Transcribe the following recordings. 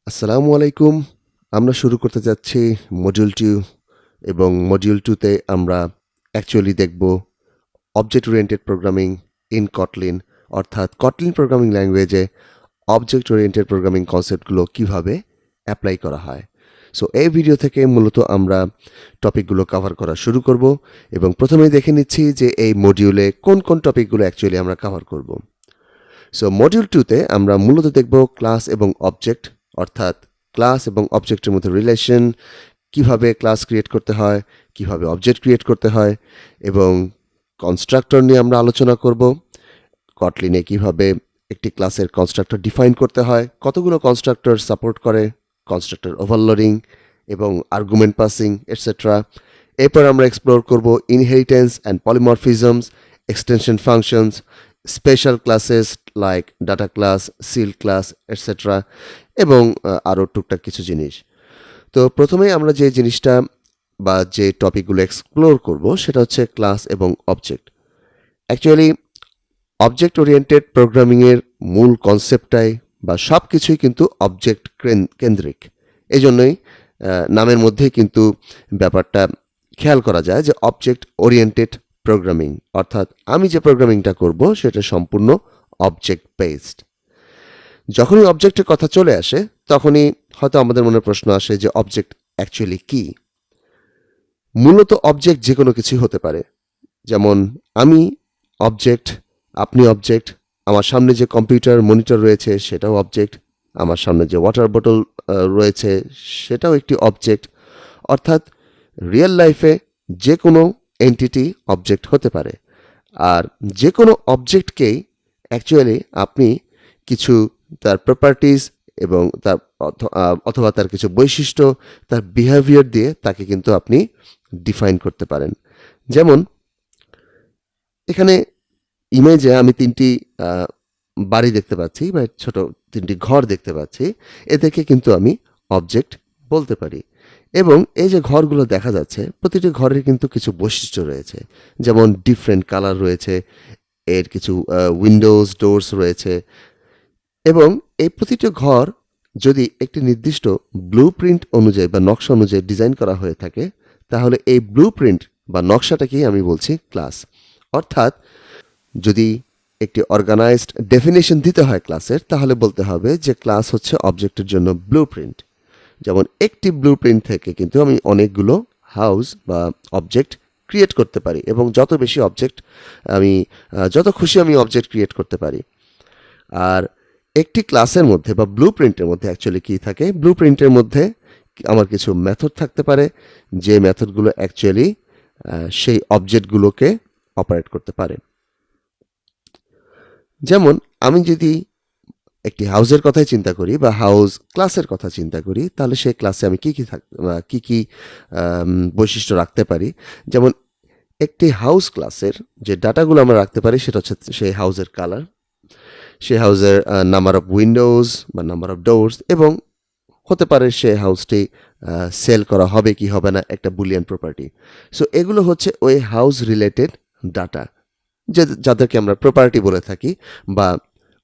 আসসালামু আলাইকুম। আমরা শুরু করতে যাচ্ছি মডিউল 2 এবং মডিউল 2 তে আমরা অ্যাকচুয়ালি দেখব object oriented programming in Kotlin অর্থাৎ Kotlin প্রোগ্রামিং ল্যাঙ্গুয়েজে অবজেক্ট ওরিয়েন্টেড প্রোগ্রামিং কনসেপ্টগুলো কিভাবে অ্যাপ্লাই করা হয়। সো এই ভিডিও থেকে মূলত আমরা টপিকগুলো কভার করা শুরু করব এবং প্রথমেই দেখে নিচ্ছি যে এই মডিউলে কোন কোন টপিকগুলো অ্যাকচুয়ালি আমরা কভার করব। সো মডিউল 2 তে আমরা মূলত দেখব ক্লাস এবং অবজেক্ট অর্থাৎ ক্লাস এবং অবজেক্টের মধ্যে রিলেশন, কিভাবে ক্লাস ক্রিয়েট করতে হয়, কিভাবে অবজেক্ট ক্রিয়েট করতে হয় এবং কনস্ট্রাক্টর নিয়ে আমরা আলোচনা করব। কটলিনে কিভাবে একটি ক্লাসের কনস্ট্রাক্টর ডিফাইন করতে হয়, কতগুলো কনস্ট্রাক্টর সাপোর্ট করে, কনস্ট্রাক্টর ওভারলোডিং এবং আর্গুমেন্ট পাসিং এটসেট্রা। এরপর আমরা এক্সপ্লোর করব inheritance and polymorphisms, extension functions, special classes like data class, sealed class etcetera এবং আরও টুকটাক কিছু জিনিস। তো প্রথমেই আমরা যে জিনিসটা বা যে টপিকগুলো এক্সপ্লোর করব সেটা হচ্ছে ক্লাস এবং অবজেক্ট। অ্যাকচুয়ালি অবজেক্ট ওরিয়েন্টেড প্রোগ্রামিংয়ের মূল কনসেপ্টটাই বা সব কিছুই কিন্তু অবজেক্ট কেন্দ্রিক। এই জন্যই নামের মধ্যেই কিন্তু ব্যাপারটা খেয়াল করা যায় যে অবজেক্ট ওরিয়েন্টেড প্রোগ্রামিং, অর্থাৎ আমি যে প্রোগ্রামিংটা করব সেটা সম্পূর্ণ অবজেক্ট বেসড। যখনই অবজেক্টের কথা চলে আসে তখনই হয়তো আমাদের মনে প্রশ্ন আসে যে অবজেক্ট অ্যাকচুয়ালি কি। মূলত অবজেক্ট যে কোনো কিছু হতে পারে, যেমন আমি অবজেক্ট, আপনি অবজেক্ট, আমার সামনে যে কম্পিউটার মনিটর রয়েছে সেটাও অবজেক্ট, আমার সামনে যে ওয়াটার বোতল রয়েছে সেটাও একটি অবজেক্ট। অর্থাৎ রিয়েল লাইফে যে কোনো এন্টিটি অবজেক্ট হতে পারে। আর যে কোনো অবজেক্টকেই অ্যাকচুয়ালি আপনি কিছু তার প্রপার্টিজ এবং তার অথবা তার কিছু বৈশিষ্ট্য, তার বিহেভিয়ার দিয়ে তাকে কিন্তু আপনি ডিফাইন করতে পারেন। যেমন এখানে ইমেজে আমি তিনটি বাড়ি দেখতে পাচ্ছি বা ছোট তিনটি ঘর দেখতে পাচ্ছি, এ থেকে কিন্তু আমি অবজেক্ট বলতে পারি। এবং এই যে ঘরগুলো দেখা যাচ্ছে প্রতিটি ঘরের কিন্তু কিছু বৈশিষ্ট্য রয়েছে, যেমন ডিফারেন্ট কালার রয়েছে, এর কিছু উইন্ডোজ ডোরস রয়েছে এবং এই প্রতিটি ঘর যদি একটি নির্দিষ্ট ব্লু প্রিন্ট অনুযায়ী বা নকশা অনুযায়ী ডিজাইন করা হয়ে থাকে তাহলে এই ব্লু প্রিন্ট বা নকশাটাকেই আমি বলছি ক্লাস। অর্থাৎ যদি একটি অর্গানাইজড ডেফিনেশন দিতে হয় ক্লাসের তাহলে বলতে হবে যে ক্লাস হচ্ছে অবজেক্টের জন্য ব্লু প্রিন্ট। যেমন একটি ব্লু প্রিন্ট থেকে কিন্তু আমি অনেকগুলো হাউস বা অবজেক্ট ক্রিয়েট করতে পারি এবং যত বেশি অবজেক্ট আমি যত খুশি আমি অবজেক্ট ক্রিয়েট করতে পারি। আর একটি ক্লাসের মধ্যে বা ব্লু প্রিন্টের মধ্যে অ্যাকচুয়ালি কী থাকে, ব্লু প্রিন্টের মধ্যে আমার কিছু মেথড থাকতে পারে যে মেথডগুলো অ্যাকচুয়ালি সেই অবজেক্টগুলোকে অপারেট করতে পারে। যেমন আমি যদি একটি হাউসের কথাই চিন্তা করি বা হাউস ক্লাসের কথা চিন্তা করি তাহলে সেই ক্লাসে আমি কী কী বৈশিষ্ট্য রাখতে পারি। যেমন একটি হাউস ক্লাসের যে ডাটাগুলো আমরা রাখতে পারি সেটা হচ্ছে সেই হাউসের কালার, সেই হাউসের নাম্বার অফ উইন্ডোজ বা নাম্বার অফ ডোরস এবং হতে পারে সে হাউসটি সেল করা হবে কি হবে না, একটা বুলিয়ান প্রপার্টি। সো এগুলো হচ্ছে ওই হাউস রিলেটেড ডাটা যাদেরকে আমরা প্রপার্টি বলে থাকি বা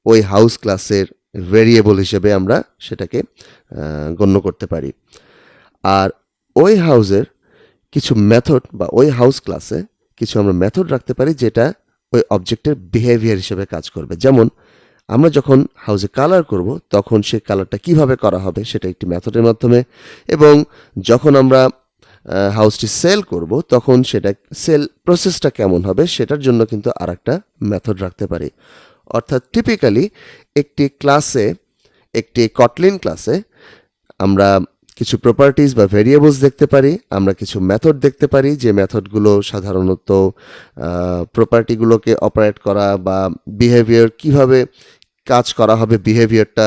ওই হাউস ক্লাসের ভেরিয়েবল হিসেবে আমরা সেটাকে গণ্য করতে পারি। আর ওই হাউসের কিছু মেথড বা ওই হাউস ক্লাসে কিছু আমরা মেথড রাখতে পারি যেটা ওই অবজেক্টের বিহেভিয়ার হিসেবে কাজ করবে। যেমন আমরা যখন হাউসে কালার করব তখন সেই কালারটা কিভাবে করা হবে সেটা একটি মেথডের মাধ্যমে, এবং যখন আমরা হাউসটি সেল করব তখন সেটা সেল প্রসেসটা কেমন হবে সেটার জন্য কিন্তু আর একটা মেথড রাখতে পারি। অর্থাৎ টিপিক্যালি একটি ক্লাসে, একটি কটলিন ক্লাসে আমরা কিছু প্রপার্টিজ বা ভেরিয়েবলস দেখতে পারি, আমরা কিছু মেথড দেখতে পারি যে মেথডগুলো সাধারণত প্রপার্টিগুলোকে অপারেট করা বা বিহেভিয়ার কিভাবে কাজ করা হবে বিহেভিয়ারটা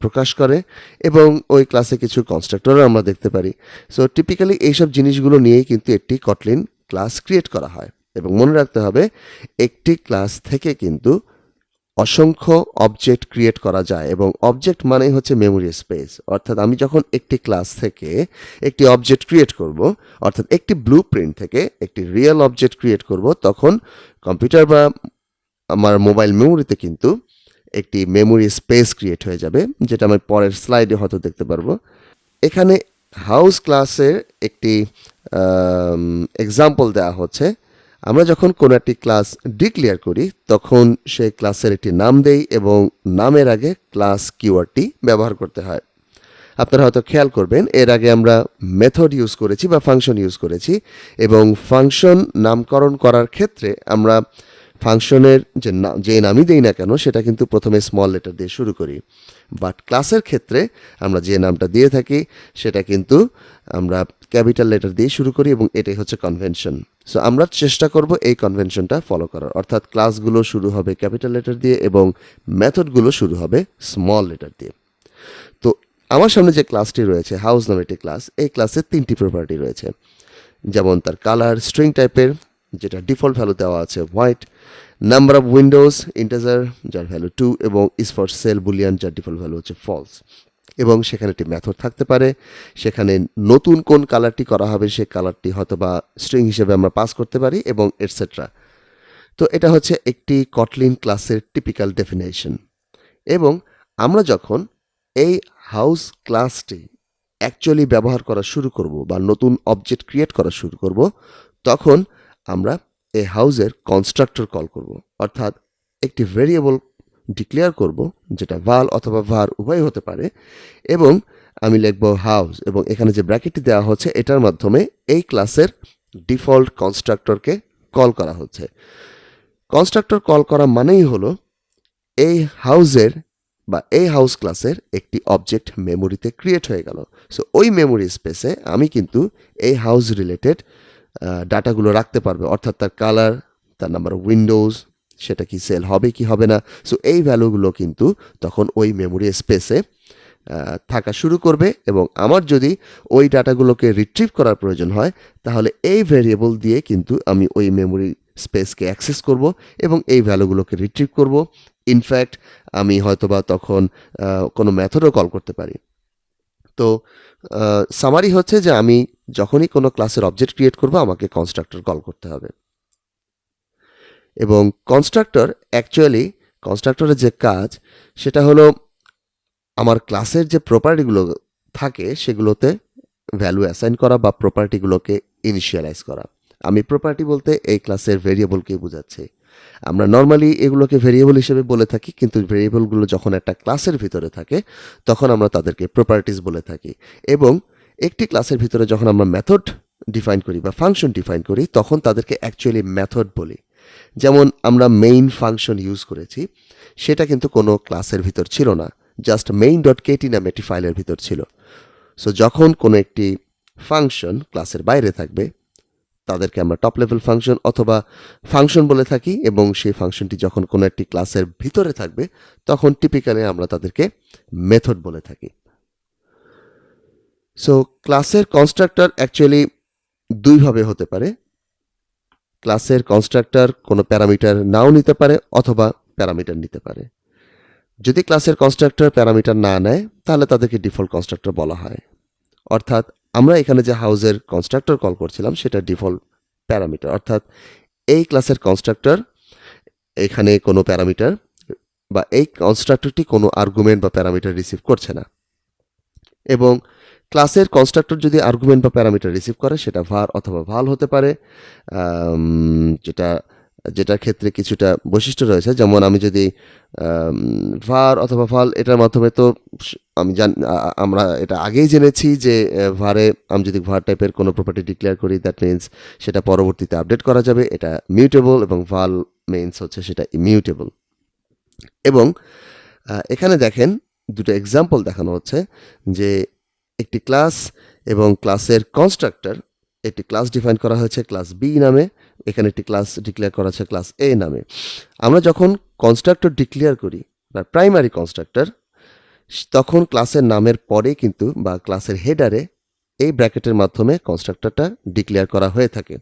প্রকাশ করে, এবং ওই ক্লাসে কিছু কনস্ট্রাক্টরও আমরা দেখতে পারি। সো টিপিক্যালি এইসব জিনিসগুলো নিয়েই কিন্তু একটি কটলিন ক্লাস ক্রিয়েট করা হয়। এবং মনে রাখতে হবে একটি ক্লাস থেকে কিন্তু অসংখ্য অবজেক্ট ক্রিয়েট করা যায় এবং অবজেক্ট মানেই হচ্ছে মেমোরি স্পেস। অর্থাৎ আমি যখন একটি ক্লাস থেকে একটি অবজেক্ট ক্রিয়েট করব, অর্থাৎ একটি ব্লু প্রিন্ট থেকে একটি রিয়েল অবজেক্ট ক্রিয়েট করব, তখন কম্পিউটার বা আমার মোবাইল মেমোরিতে কিন্তু একটি মেমোরি স্পেস ক্রিয়েট হয়ে যাবে, যেটা আমি পরের স্লাইডে হয়তো দেখতে পারবো। এখানে হাউস ক্লাসের একটি এক্সাম্পল দেওয়া হচ্ছে। আমরা যখন কোনো একটি ক্লাস ডিক্লেয়ার করি তখন সেই ক্লাসের একটি নাম দেই এবং নামের আগে ক্লাস কিওয়ার্ডটি ব্যবহার করতে হয়। আপনারা হয়তো খেয়াল করবেন এর আগে আমরা মেথড ইউজ করেছি বা ফাংশন ইউজ করেছি, এবং ফাংশন নামকরণ করার ক্ষেত্রে আমরা ফাংশনের যে নামই দেই না কেন সেটা কিন্তু প্রথমে স্মল লেটার দিয়ে শুরু করি, বাট ক্লাসের ক্ষেত্রে আমরা যে নামটা দিয়ে থাকি সেটা কিন্তু আমরা ক্যাপিটাল লেটার দিয়ে শুরু করি, এবং এটাই হচ্ছে কনভেনশন। সো আমরা চেষ্টা করব এই কনভেনশনটা ফলো করার, অর্থাৎ ক্লাসগুলো শুরু হবে ক্যাপিটাল লেটার দিয়ে এবং মেথডগুলো শুরু হবে স্মল লেটার দিয়ে। তো আমার সামনে যে ক্লাসটি রয়েছে হাউস নামে একটি ক্লাস, এই ক্লাসের 3টি প্রপার্টি রয়েছে, যেমন তার কালার স্ট্রিং টাইপের, যেটা ডিফল্ট ভ্যালু দেওয়া আছে white, number of Windows integer যার ভ্যালু 2, এবং ইজ ফর সেল বুলিয়ান যার ডিফল্ট ভ্যালু হচ্ছে ফলস। এবং সেখানে একটি মেথড থাকতে পারে, সেখানে নতুন কোন কালারটি করা হবে সেই কালারটি হয়তো বা স্ট্রিং হিসেবে আমরা পাস করতে পারি, এবং এটসেট্রা। তো এটা হচ্ছে একটি কটলিন ক্লাসের টিপিক্যাল ডেফিনেশন। এবং আমরা যখন এই হাউস ক্লাসটি অ্যাকচুয়ালি ব্যবহার করা শুরু করব বা নতুন অবজেক্ট ক্রিয়েট করা শুরু করব, তখন আমরা এই হাউসের কনস্ট্রাক্টর কল করব, অর্থাৎ একটি ভেরিয়েবল ডিক্লেয়ার করব যেটা ভাল অথবা var উভয় হতে পারে, এবং আমি লিখব হাউস, এবং এখানে যে ব্র্যাকেটটি দেওয়া হচ্ছে এটার মাধ্যমে এই ক্লাসের ডিফল্ট কনস্ট্রাক্টরকে কল করা হচ্ছে। কনস্ট্রাক্টর কল করা মানেই হলো এই হাউসের বা এই হাউস ক্লাসের একটি অবজেক্ট মেমোরিতে ক্রিয়েট হয়ে গেল। সো ওই মেমোরি স্পেসে আমি কিন্তু এই হাউস রিলেটেড ডাটাগুলো রাখতে পারবে, অর্থাৎ তার কালার, তার নাম্বার অফ উইন্ডোজ, সেটা কি সেল হবে কি হবে না। সো এই ভ্যালুগুলো কিন্তু তখন ওই মেমোরি স্পেসে থাকা শুরু করবে, এবং আমার যদি ওই ডাটাগুলোকে রিট্রিভ করার প্রয়োজন হয় তাহলে এই ভেরিয়েবল দিয়ে কিন্তু আমি ওই মেমোরি স্পেসকে অ্যাক্সেস করব এবং এই ভ্যালুগুলোকে রিট্রিভ করব। ইনফ্যাক্ট আমি হয়তোবা তখন কোনো মেথডও কল করতে পারি। তো সামারি হচ্ছে যে আমি যখনই কোনো ক্লাসের অবজেক্ট ক্রিয়েট করব আমাকে কনস্ট্রাক্টর কল করতে হবে। এবং কনস্ট্রাক্টরের যে কাজ সেটা হলো আমার ক্লাসের যে প্রপার্টিগুলো থাকে সেগুলোতে ভ্যালু অ্যাসাইন করা বা প্রপার্টিগুলোকে ইনিশিয়ালাইজ করা। আমি প্রপার্টি বলতে এই ক্লাসের ভেরিয়েবলকে বোঝাচ্ছি। আমরা নর্মালি এগুলোকে ভেরিয়েবল হিসেবে বলে থাকি, কিন্তু ভেরিয়েবলগুলো যখন একটা ক্লাসের ভিতরে থাকে তখন আমরা তাদেরকে প্রপার্টিস বলে থাকি। এবং একটি ক্লাসের ভিতরে যখন আমরা মেথড ডিফাইন করি বা ফাংশন ডিফাইন করি তখন তাদেরকে অ্যাকচুয়ালি মেথড বলি। যেমন আমরা মেইন ফাংশন ইউজ করেছি, সেটা কিন্তু কোনো ক্লাসের ভিতর ছিল না, জাস্ট মেইন ডট কেটি নামে একটি ফাইলের ভিতর ছিল। সো যখন কোনো একটি ফাংশন ক্লাসের বাইরে থাকবে তাদেরকে আমরা টপ লেভেল ফাংশন অথবা ফাংশন বলে থাকি, এবং সেই ফাংশনটি যখন কোনো একটি ক্লাসের ভিতরে থাকবে তখন টিপিক্যালি আমরা তাদেরকে মেথড বলে থাকি। সো ক্লাসের কনস্ট্রাক্টর অ্যাকচুয়ালি দুইভাবে হতে পারে। ক্লাসের কনস্ট্রাক্টর কোনো প্যারামিটার নাও নিতে পারে অথবা প্যারামিটার নিতে পারে। যদি ক্লাসের কনস্ট্রাক্টর প্যারামিটার না নেয় তাহলে তাদেরকে ডিফল্ট কনস্ট্রাক্টর বলা হয়। অর্থাৎ আমরা এখানে যে হাউসের কনস্ট্রাক্টর কল করছিলাম সেটা ডিফল্ট প্যারামিটার, অর্থাৎ এই ক্লাসের কনস্ট্রাক্টর এখানে কোনো প্যারামিটার বা এই কনস্ট্রাক্টরটি কোনো আর্গুমেন্ট বা প্যারামিটার রিসিভ করছে না। এবং ক্লাসের কনস্ট্রাক্টর যদি আর্গুমেন্ট বা প্যারামিটার রিসিভ করে সেটা var অথবা ভাল হতে পারে, যেটার ক্ষেত্রে কিছুটা বৈশিষ্ট্য রয়েছে। যেমন আমি যদি var অথবা ভাল, এটার মাধ্যমে তো আমরা এটা আগেই জেনেছি যে ভারে আমি যদি var টাইপের কোনো প্রপার্টি ডিক্লেয়ার করি দ্যাট মিনস সেটা পরবর্তীতে আপডেট করা যাবে, এটা মিউটেবল, এবং ভাল মিনস হচ্ছে সেটা ইমিউটেবল। এবং এখানে দেখেন দুটো এক্সাম্পল দেখানো হচ্ছে যে একটি ক্লাস এবং ক্লাসের কনস্ট্রাক্টর, একটি ক্লাস ডিফাইন করা হয়েছে ক্লাস বি নামে, এখানে একটি ক্লাস ডিক্লেয়ার করা হচ্ছে ক্লাস এ নামে। আমরা যখন কনস্ট্রাক্টর ডিক্লেয়ার করি বা প্রাইমারি কনস্ট্রাক্টর, তখন ক্লাসের নামের পরে কিন্তু বা ক্লাসের হেডারে এই ব্র্যাকেটের মাধ্যমে কনস্ট্রাক্টরটা ডিক্লেয়ার করা হয়ে থাকে।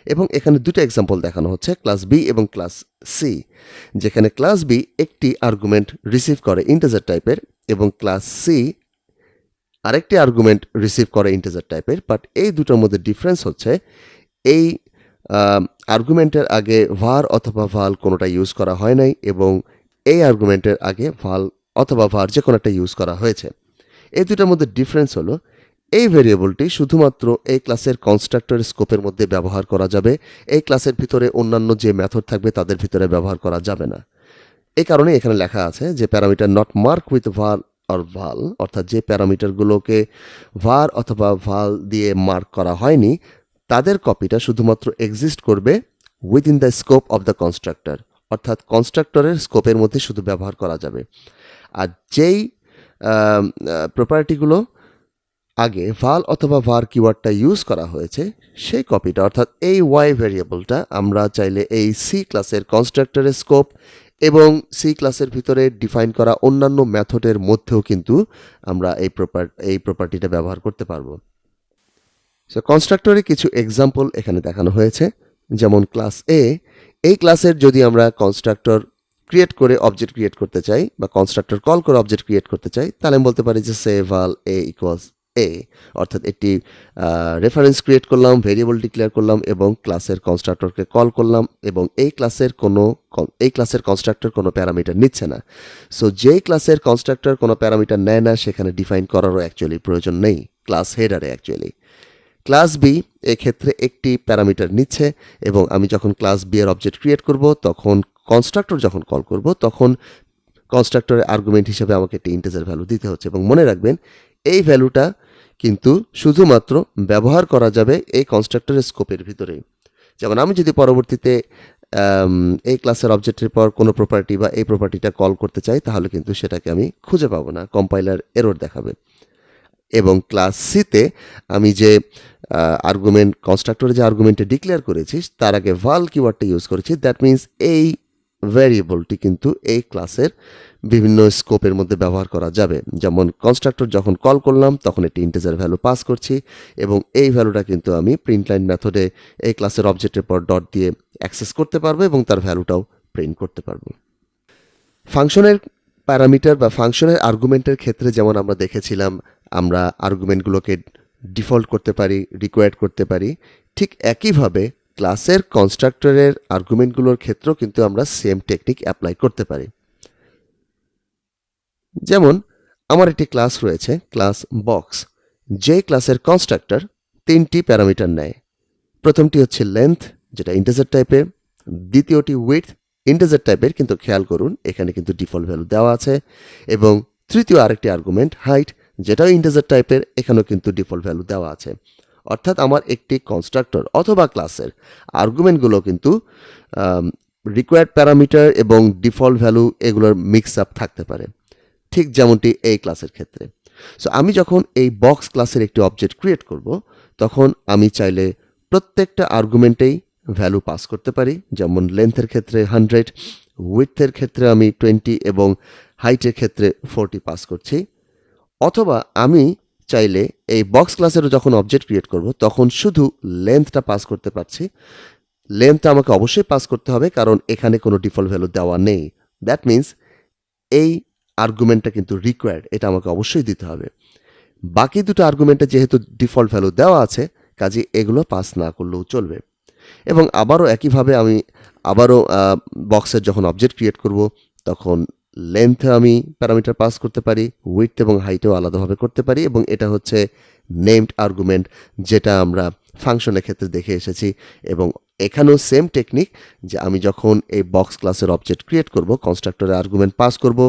এবং এখানে দুটো এক্সাম্পল দেখানো হচ্ছে ক্লাস বি এবং ক্লাস সি, যেখানে ক্লাস বি একটি আর্গুমেন্ট রিসিভ করে ইন্টিজার টাইপের এবং ক্লাস সি আরেকটি আর্গুমেন্ট রিসিভ করে ইন্টিজার টাইপের। বাট এই দুটোর মধ্যে ডিফারেন্স হচ্ছে এই আর্গুমেন্টের আগে var অথবা ভাল কোনোটা ইউজ করা হয় নাই, এবং এই আর্গুমেন্টের আগে ভাল অথবা var যে কোনো একটা ইউজ করা হয়েছে। এই দুটার মধ্যে ডিফারেন্স হলো এই ভেরিয়েবলটি শুধুমাত্র এই ক্লাসের কনস্ট্রাক্টরের স্কোপের মধ্যে ব্যবহার করা যাবে, এই ক্লাসের ভিতরে অন্যান্য যে মেথড থাকবে তাদের ভিতরে ব্যবহার করা যাবে না। এই কারণে এখানে লেখা আছে যে parameter not mark with var or ভাল, অর্থাৎ যে প্যারামিটারগুলোকে var অথবা ভাল দিয়ে মার্ক করা হয়নি তাদের কপিটা শুধুমাত্র এক্সিস্ট করবে within the scope of the constructor, অর্থাৎ কনস্ট্রাক্টরের স্কোপের মধ্যে শুধু ব্যবহার করা যাবে। আর যেই প্রপার্টিগুলো আগে ভাল অথবা var কিওয়ার্ডটা ইউজ করা হয়েছে সেই কপিটা, অর্থাৎ এই ওয়াই ভেরিয়েবলটা আমরা চাইলে এই সি ক্লাসের কনস্ট্রাক্টরের স্কোপ এবং সি ক্লাসের ভিতরে ডিফাইন করা অন্যান্য মেথডের মধ্যেও কিন্তু আমরা এই প্রপার্টিটা ব্যবহার করতে পারবো। সো কনস্ট্রাক্টরে কিছু এক্সাম্পল এখানে দেখানো হয়েছে, যেমন ক্লাস এ। এই ক্লাসের যদি আমরা কনস্ট্রাক্টর ক্রিয়েট করে অবজেক্ট ক্রিয়েট করতে চাই বা কনস্ট্রাক্টর কল করে অবজেক্ট ক্রিয়েট করতে চাই, তাহলে আমি বলতে পারি যে সে val a ইকুয়ালস এ, অর্থাৎ একটি রেফারেন্স ক্রিয়েট করলাম, ভেরিয়েবল ডিক্লেয়ার করলাম এবং ক্লাসের কনস্ট্রাক্টরকে কল করলাম এবং এই ক্লাসের কনস্ট্রাক্টর কোনো প্যারামিটার নিচ্ছে না। সো যেই ক্লাসের কনস্ট্রাক্টর কোনো প্যারামিটার নেয় না সেখানে ডিফাইন করারও অ্যাকচুয়ালি প্রয়োজন নেই ক্লাস হেডারে। অ্যাকচুয়ালি ক্লাস বি এক্ষেত্রে একটি প্যারামিটার নিচ্ছে এবং আমি যখন ক্লাস বি এর অবজেক্ট ক্রিয়েট করব তখন কনস্ট্রাক্টর যখন কল করব তখন কনস্ট্রাক্টরের আর্গুমেন্ট হিসেবে আমাকে একটি ইন্টিজার ভ্যালু দিতে হচ্ছে। এবং মনে রাখবেন এই ভ্যালুটা কিন্তু শুধুমাত্র ব্যবহার করা যাবে এই কনস্ট্রাক্টরের স্কোপের ভিতরেই। যেমন আমি যদি পরবর্তীতে এই ক্লাসের অবজেক্টের পর কোনো প্রপার্টি বা এই প্রপার্টিটা কল করতে চাই তাহলে কিন্তু সেটাকে আমি খুঁজে পাবো না, কম্পাইলার এরর দেখাবে। এবং ক্লাস সিতে আমি যে আর্গুমেন্ট কনস্ট্রাক্টরে যে আর্গুমেন্টে ডিক্লেয়ার করেছি তার আগে ভাল কিওয়ার্ডটা ইউজ করেছি, দ্যাট মিন্স এই ভ্যারিয়েবলটি কিন্তু এই ক্লাসের বিভিন্ন স্কোপের মধ্যে ব্যবহার করা যাবে। যেমন কনস্ট্রাক্টর যখন কল করলাম তখন একটি ইন্টিজার ভ্যালু পাস করছি এবং এই ভ্যালুটা কিন্তু আমি প্রিন্ট লাইন মেথডে এই ক্লাসের অবজেক্টের পর ডট দিয়ে অ্যাক্সেস করতে পারবো এবং তার ভ্যালুটাও প্রিন্ট করতে পারবো। ফাংশনের প্যারামিটার বা ফাংশনের আর্গুমেন্টের ক্ষেত্রে যেমন আমরা দেখেছিলাম আমরা আর্গুমেন্টগুলোকে ডিফল্ট করতে পারি, রিকোয়ার্ড করতে পারি, ঠিক একইভাবে ক্লাসের কনস্ট্রাক্টরের আর্গুমেন্টগুলোর ক্ষেত্রেও কিন্তু আমরা সেম টেকনিক অ্যাপ্লাই করতে পারি। যেমন আমার একটি ক্লাস রয়েছে ক্লাস বক্স, যে ক্লাসের কনস্ট্রাক্টর তিনটি প্যারামিটার নেয়। প্রথমটি হচ্ছে লেন্থ যেটা ইন্টিজার টাইপের, দ্বিতীয়টি উইডথ ইন্টিজার টাইপের কিন্তু খেয়াল করুন এখানে কিন্তু ডিফল্ট ভ্যালু দেওয়া আছে, এবং তৃতীয় আরেকটি আর্গুমেন্ট হাইট যেটাও ইন্টিজার টাইপের, এখানেও কিন্তু ডিফল্ট ভ্যালু দেওয়া আছে। অর্থাৎ আমার একটি কনস্ট্রাক্টর অথবা ক্লাসের আর্গুমেন্টগুলো কিন্তু রিকোয়ার্ড প্যারামিটার এবং ডিফল্ট ভ্যালু এগুলোর মিক্স আপ থাকতে পারে, ঠিক যেমনটি এই ক্লাসের ক্ষেত্রে। সো আমি যখন এই বক্স ক্লাসের একটি অবজেক্ট ক্রিয়েট করব তখন আমি চাইলে প্রত্যেকটা আর্গুমেন্টেই ভ্যালু পাস করতে পারি, যেমন লেন্থের ক্ষেত্রে 100, উইথের ক্ষেত্রে আমি 20 এবং হাইটের ক্ষেত্রে 40 পাস করছি। অথবা আমি চাইলে এই বক্স ক্লাসেরও যখন অবজেক্ট ক্রিয়েট করব তখন শুধু লেন্থটা পাস করতে পারছি। লেন্থটা আমাকে অবশ্যই পাস করতে হবে কারণ এখানে কোনো ডিফল্ট ভ্যালু দেওয়া নেই, দ্যাট মিন্স এই আর্গুমেন্টটা কিন্তু রিকোয়ার্ড, এটা আমাকে অবশ্যই দিতে হবে। বাকি দুটো আর্গুমেন্টে যেহেতু ডিফল্ট ভ্যালু দেওয়া আছে কাজে এগুলো পাস না করলেও চলবে। এবং আবারও একইভাবে আমি বক্সের যখন অবজেক্ট ক্রিয়েট করব তখন লেন্থে আমি প্যারামিটার পাস করতে পারি, উইডথ এবং হাইটেও আলাদাভাবে করতে পারি, এবং এটা হচ্ছে নেমড আর্গুমেন্ট যেটা আমরা ফাংশনের ক্ষেত্রে দেখে এসেছি। এবং এখানেও সেম টেকনিক যে আমি যখন এই বক্স ক্লাসের অবজেক্ট ক্রিয়েট করব কনস্ট্রাক্টরের আর্গুমেন্ট পাস করব,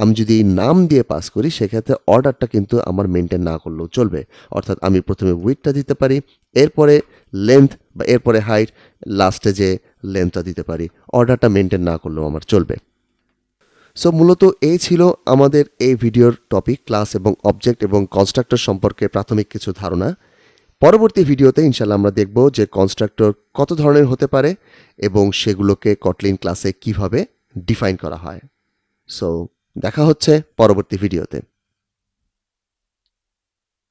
আমি যদি নাম দিয়ে পাস করি সেক্ষেত্রে অর্ডারটা কিন্তু আমার মেনটেন না করলেও চলবে। অর্থাৎ আমি প্রথমে উইডথটা দিতে পারি, এরপরে লেন্থ বা এরপরে হাইট, লাস্টে যে লেন্থটা দিতে পারি, অর্ডারটা মেনটেন না করলেও আমার চলবে। সো মূলত এই ছিল আমাদের এই ভিডিওর টপিক, ক্লাস এবং অবজেক্ট এবং কনস্ট্রাক্টর সম্পর্কে প্রাথমিক কিছু ধারণা। পরবর্তী ভিডিওতে ইনশাল্লাহ আমরা দেখব যে কনস্ট্রাক্টর কত ধরনের হতে পারে এবং সেগুলোকে কটলিন ক্লাসে কিভাবে ডিফাইন করা হয়। সো দেখা হচ্ছে পরবর্তী ভিডিওতে।